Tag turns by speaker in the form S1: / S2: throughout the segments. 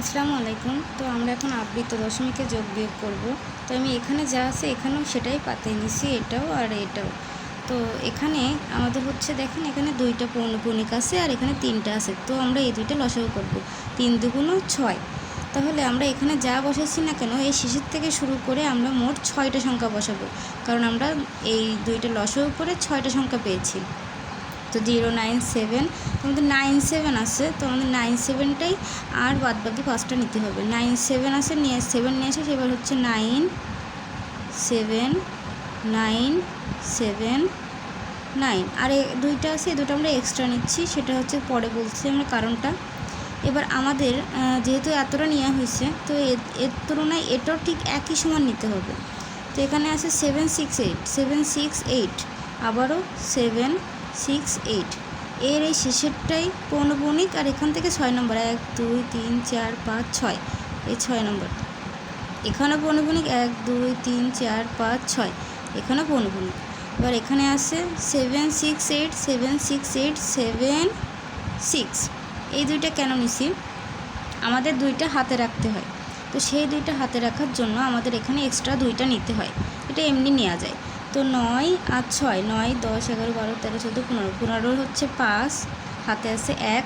S1: আসসালামু আলাইকুম। তো আমরা এখন আবৃত দশমিকে যোগ বিয়োগ করব। তো আমি এখানে যা আছে এখানেও সেটাই পাতিয়ে নিছি, এটাও আর এটাও। তো এখানে আমাদের হচ্ছে দেখেন এখানে দুইটা পৌনঃপুনিক আছে আর এখানে তিনটা আছে। তো আমরা এই দুইটা লসাগু করব। 3 দুগুণ 6। তাহলে আমরা এখানে যা বসাচ্ছি না কেন এই শেষের থেকে শুরু করে আমরা মোট 6টা সংখ্যা বসাবো, কারণ আমরা এই দুইটা লসাগু করে 6টা সংখ্যা পেয়েছি। তো 097, তোমাদের 97 আছে, তো আমাদের 97টাই আর বাদ বাকি 5টা নিতে হবে। 97 আছে, 7 নিয়ে আসে, সেবার হচ্ছে 9 7 9 7 9। আর দুইটা আছে, এই দুটো আমরা এক্সট্রা নিচ্ছি, সেটা হচ্ছে পরে বলছি আমরা কারণটা। এবার আমাদের যেহেতু এতটা নেওয়া হয়েছে, তো এর তুলনায় এটাও ঠিক একই সমান নিতে হবে। তো এখানে আছে 768 আবারও 768। এর এই শেষেরটাই পৌনঃপুনিক, আর এখান থেকে 6 নম্বর 1 2 3 4 5 6, এই 6 নম্বর। এখানেও পৌনঃপুনিক 1 2 3 4 5 6, এখানেও পৌনঃপুনিক। এবার এখানে আছে 7 এই দুইটা কেন নিছি? আমাদের দুইটা হাতে রাখতে হয়, তো সেই দুইটা হাতে রাখার জন্য আমাদের এখানে এক্সট্রা দুইটা নিতে হয়। এটা এমনি নেওয়া যায়। তো 9 আর 6, 9 10 11 12 13 14 15, 15 হচ্ছে 5, হাতে আছে 1,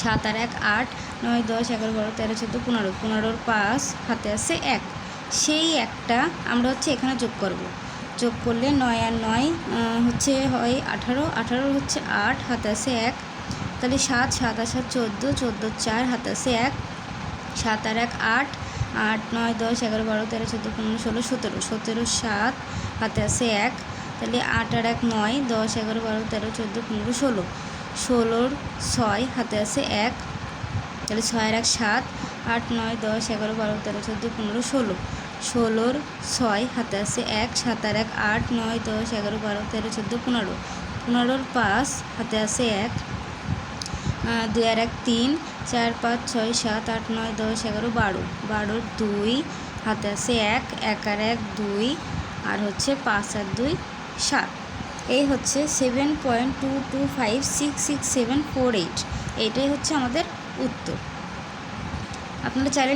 S1: 7 আর 1 8, 9 10 11 12 13 14 15, 15 5, হাতে আছে 1। সেই একটা আমরা হচ্ছে এখানে যোগ করব। যোগ করলে 9 আর 9 হচ্ছে হয় 18, 18 হচ্ছে 8, হাতে আছে 1। তাহলে 7, 7 আর 7 14, 14 4, হাতে আছে 1, 7 আর 1 8, 8 9 10 11 12 13 14 15 16 17, 17 7, হাতে আছে 1। তাহলে 8 আর 1 9, 10 11 12 13 14 15 16, 16 6, হাতে আছে 1। তাহলে 6 আর 1 7, 8 9 10 11 12 13 14 15 16, 16 6, হাতে আছে 1, 7 আর 1 8 9 10 11 12 13 14 15, 15 5, হাতে আছে 1, 2 আর 1 3, 4 5 6 7 8 9 10 11 12, 12 2, হাতে আছে 1, 1 আর 1 2, আর হচ্ছে 5 আর 2 7। এই হচ্ছে 7.225666748। এইটাই হচ্ছে আমাদের উত্তর। আপনারা চাইলে